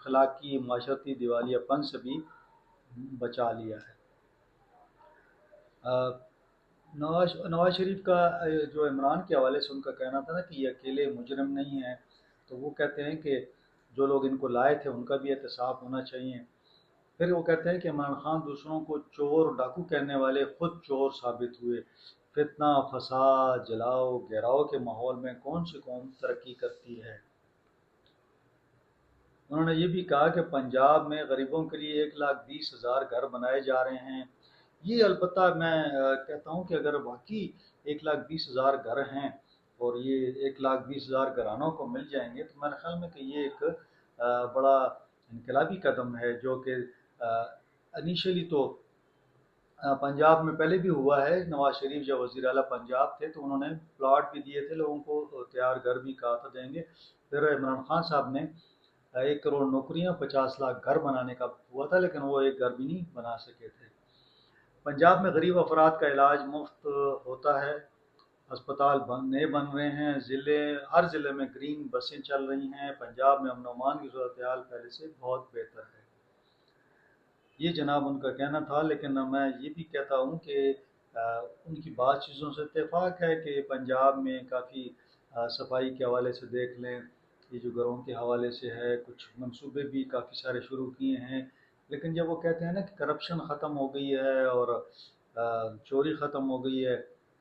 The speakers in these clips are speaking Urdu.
اخلاقی معاشرتی دیوالیہ پن سے بھی بچا لیا ہے۔ نواز شریف کا جو عمران کے حوالے سے ان کا کہنا تھا نا کہ یہ اکیلے مجرم نہیں ہیں، تو وہ کہتے ہیں کہ جو لوگ ان کو لائے تھے ان کا بھی احتساب ہونا چاہیے۔ پھر وہ کہتے ہیں کہ عمران خان دوسروں کو چور ڈاکو کہنے والے خود چور ثابت ہوئے۔ فتنہ، فساد، جلاؤ گھیراؤ کے ماحول میں کون سی قوم ترقی کرتی ہے؟ انہوں نے یہ بھی کہا کہ پنجاب میں غریبوں کے لیے 1,20,000 گھر بنائے جا رہے ہیں۔ یہ البتہ میں کہتا ہوں کہ اگر واقعی 1,20,000 گھر ہیں اور یہ 1,20,000 گھرانوں کو مل جائیں گے تو میرے خیال میں کہ یہ ایک بڑا انقلابی قدم ہے، جو کہ انیشلی تو پنجاب میں پہلے بھی ہوا ہے۔ نواز شریف جب وزیر اعلیٰ پنجاب تھے تو انہوں نے پلاٹ بھی دیے تھے لوگوں کو، تیار گھر بھی کہا تھا دیں گے۔ پھر عمران خان صاحب نے 1 کروڑ نوکریاں، 50 لاکھ گھر بنانے کا ہوا تھا، لیکن وہ ایک گھر بھی نہیں بنا سکے تھے۔ پنجاب میں غریب افراد کا علاج مفت ہوتا ہے، اسپتال نئے بن رہے ہیں، ہر ضلع میں گرین بسیں چل رہی ہیں، پنجاب میں امن و امان کی صورتحال پہلے سے بہت بہتر ہے۔ یہ جناب ان کا کہنا تھا، لیکن میں یہ بھی کہتا ہوں کہ ان کی بعض چیزوں سے اتفاق ہے کہ پنجاب میں کافی صفائی کے حوالے سے دیکھ لیں، یہ جو گھروں کے حوالے سے ہے، کچھ منصوبے بھی کافی سارے شروع کیے ہیں، لیکن جب وہ کہتے ہیں نا کہ کرپشن ختم ہو گئی ہے اور چوری ختم ہو گئی ہے،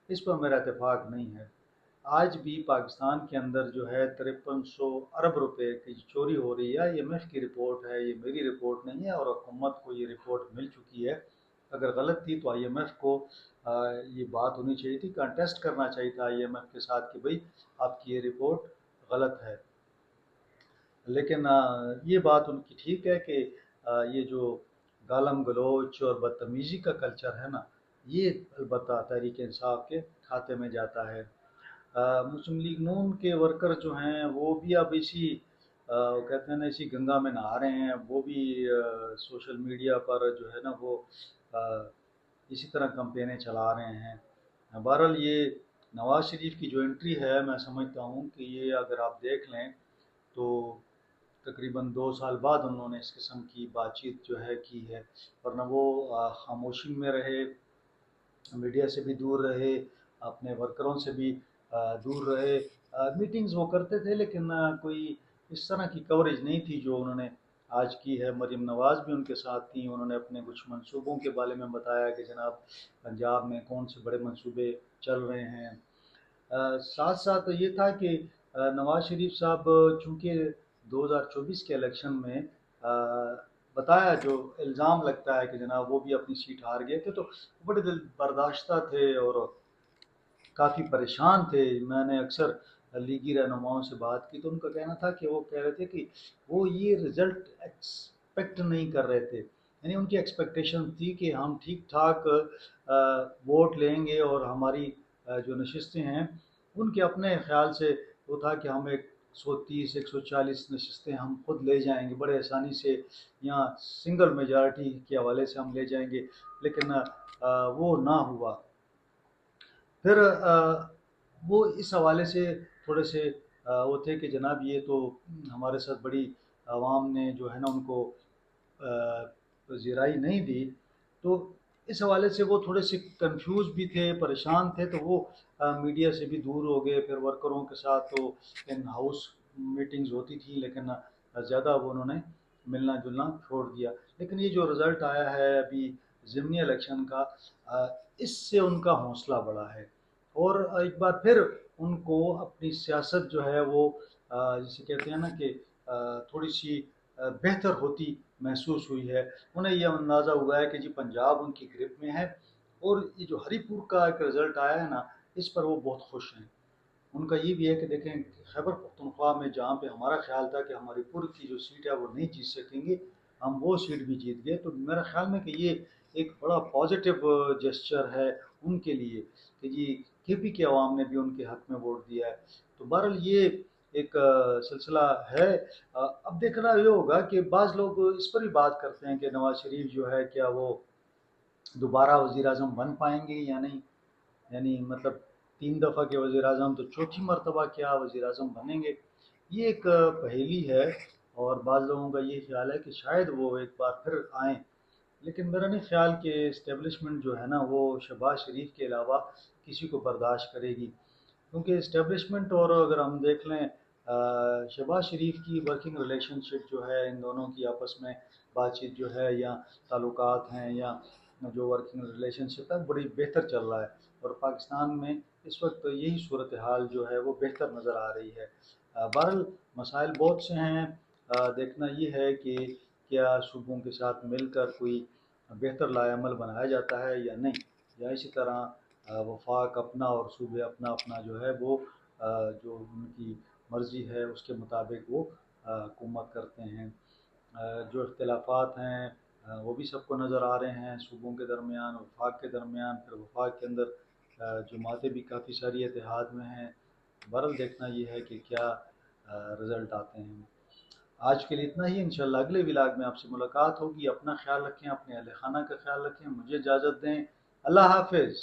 اس پر میرا اتفاق نہیں ہے۔ آج بھی پاکستان کے اندر جو ہے 5300 ارب روپے کی چوری ہو رہی ہے۔ IMF کی رپورٹ ہے، یہ میری رپورٹ نہیں ہے، اور حکومت کو یہ رپورٹ مل چکی ہے۔ اگر غلط تھی تو IMF کو یہ بات ہونی چاہیے تھی، کنٹیسٹ کرنا چاہیے تھا IMF کے ساتھ کہ بھئی آپ کی یہ رپورٹ غلط ہے۔ لیکن یہ بات ان کی ٹھیک ہے کہ یہ جو گالم گلوچ اور بدتمیزی کا کلچر ہے نا، یہ البتہ تحریک انصاف کے کھاتے میں جاتا ہے۔ مسلم لیگ نون کے ورکر جو ہیں وہ بھی اب کہتے ہیں نا اسی گنگا میں نہا رہے ہیں، وہ بھی سوشل میڈیا پر جو ہے نا وہ اسی طرح کمپینیں چلا رہے ہیں۔ بہرحال یہ نواز شریف کی جو انٹری ہے، میں سمجھتا ہوں کہ یہ اگر آپ دیکھ لیں تو تقریباً 2 سال بعد انہوں نے اس قسم کی بات چیت جو ہے کی ہے، ورنہ وہ خاموشی میں رہے، میڈیا سے بھی دور رہے، اپنے ورکروں سے بھی دور رہے۔ میٹنگز وہ کرتے تھے لیکن کوئی اس طرح کی کوریج نہیں تھی جو انہوں نے آج کی ہے۔ مریم نواز بھی ان کے ساتھ تھیں، انہوں نے اپنے کچھ منصوبوں کے بارے میں بتایا کہ جناب پنجاب میں کون سے بڑے منصوبے چل رہے ہیں۔ ساتھ ساتھ یہ تھا کہ نواز شریف صاحب چونکہ 2024 کے الیکشن میں بتایا، جو الزام لگتا ہے کہ جناب وہ بھی اپنی سیٹ ہار گئے تھے، تو بڑے دل برداشتہ تھے اور کافی پریشان تھے۔ میں نے اکثر لیگی رہنماؤں سے بات کی تو ان کا کہنا تھا کہ وہ کہہ رہے تھے کہ وہ یہ رزلٹ ایکسپیکٹ نہیں کر رہے تھے، یعنی ان کی ایکسپیکٹیشن تھی کہ ہم ٹھیک ٹھاک ووٹ لیں گے اور ہماری جو نشستیں ہیں ان کے اپنے خیال سے وہ تھا کہ ہم 130 140 نشستیں ہم خود لے جائیں گے بڑے آسانی سے، یہاں سنگل میجارٹی کے حوالے سے ہم لے جائیں گے، لیکن وہ نہ ہوا۔ پھر وہ اس حوالے سے تھوڑے سے وہ تھے کہ جناب یہ تو ہمارے ساتھ بڑی عوام نے جو ہے نا ان کو پذیرائی نہیں دی، تو اس حوالے سے وہ تھوڑے سے کنفیوز بھی تھے، پریشان تھے، تو وہ میڈیا سے بھی دور ہو گئے۔ پھر ورکروں کے ساتھ تو ان ہاؤس میٹنگز ہوتی تھی لیکن زیادہ وہ انہوں نے ملنا جلنا چھوڑ دیا۔ لیکن یہ جو رزلٹ آیا ہے ابھی ضمنی الیکشن کا، اس سے ان کا حوصلہ بڑھا ہے، اور ایک بار پھر ان کو اپنی سیاست جو ہے وہ جسے کہتے ہیں نا کہ تھوڑی سی بہتر ہوتی محسوس ہوئی ہے۔ انہیں یہ اندازہ ہوا ہے کہ جی پنجاب ان کی گرپ میں ہے، اور یہ جو ہری پور کا ایک رزلٹ آیا ہے نا اس پر وہ بہت خوش ہیں۔ ان کا یہ بھی ہے کہ دیکھیں خیبر پختونخوا میں جہاں پہ ہمارا خیال تھا کہ ہماری پور کی جو سیٹ ہے وہ نہیں جیت سکیں گے، ہم وہ سیٹ بھی جیت گئے، تو میرا خیال میں کہ یہ ایک بڑا پازیٹیو جسچر ہے ان کے لیے کہ جی KP کے عوام نے بھی ان کے حق میں ووٹ دیا ہے۔ تو بہرحال یہ ایک سلسلہ ہے۔ اب دیکھنا یہ ہوگا کہ بعض لوگ اس پر بھی بات کرتے ہیں کہ نواز شریف جو ہے کیا وہ دوبارہ وزیر اعظم بن پائیں گے یا نہیں، یعنی مطلب 3 دفعہ کے وزیر اعظم تو چوتھی مرتبہ کیا وزیر اعظم بنیں گے؟ یہ ایک پہیلی ہے اور بعض لوگوں کا یہ خیال ہے کہ شاید وہ ایک بار پھر آئیں، لیکن میرا نہیں خیال کہ اسٹیبلشمنٹ جو ہے نا وہ شہباز شریف کے علاوہ کسی کو برداشت کرے گی، کیونکہ اسٹیبلشمنٹ اور اگر ہم دیکھ لیں شہباز شریف کی ورکنگ ریلیشن شپ جو ہے، ان دونوں کی آپس میں بات چیت جو ہے یا تعلقات ہیں یا جو ورکنگ ریلیشن شپ ہے بڑی بہتر چل رہا ہے، اور پاکستان میں اس وقت یہی صورتحال جو ہے وہ بہتر نظر آ رہی ہے۔ بہرحال مسائل بہت سے ہیں، دیکھنا یہ ہے کہ کیا صوبوں کے ساتھ مل کر کوئی بہتر لائحہ عمل بنایا جاتا ہے یا نہیں، یا اسی طرح وفاق اپنا اور صوبے اپنا اپنا جو ہے وہ جو ان کی مرضی ہے اس کے مطابق وہ حکومت کرتے ہیں۔ جو اختلافات ہیں وہ بھی سب کو نظر آ رہے ہیں، صوبوں کے درمیان، وفاق کے درمیان، پھر وفاق کے اندر جماعتیں بھی کافی ساری اتحاد میں ہیں۔ بہرحال دیکھنا یہ ہے کہ کیا رزلٹ آتے ہیں۔ آج کے لیے اتنا ہی، انشاءاللہ اگلے ولاگ میں آپ سے ملاقات ہوگی۔ اپنا خیال رکھیں، اپنے اہل خانہ کا خیال رکھیں، مجھے اجازت دیں، اللہ حافظ۔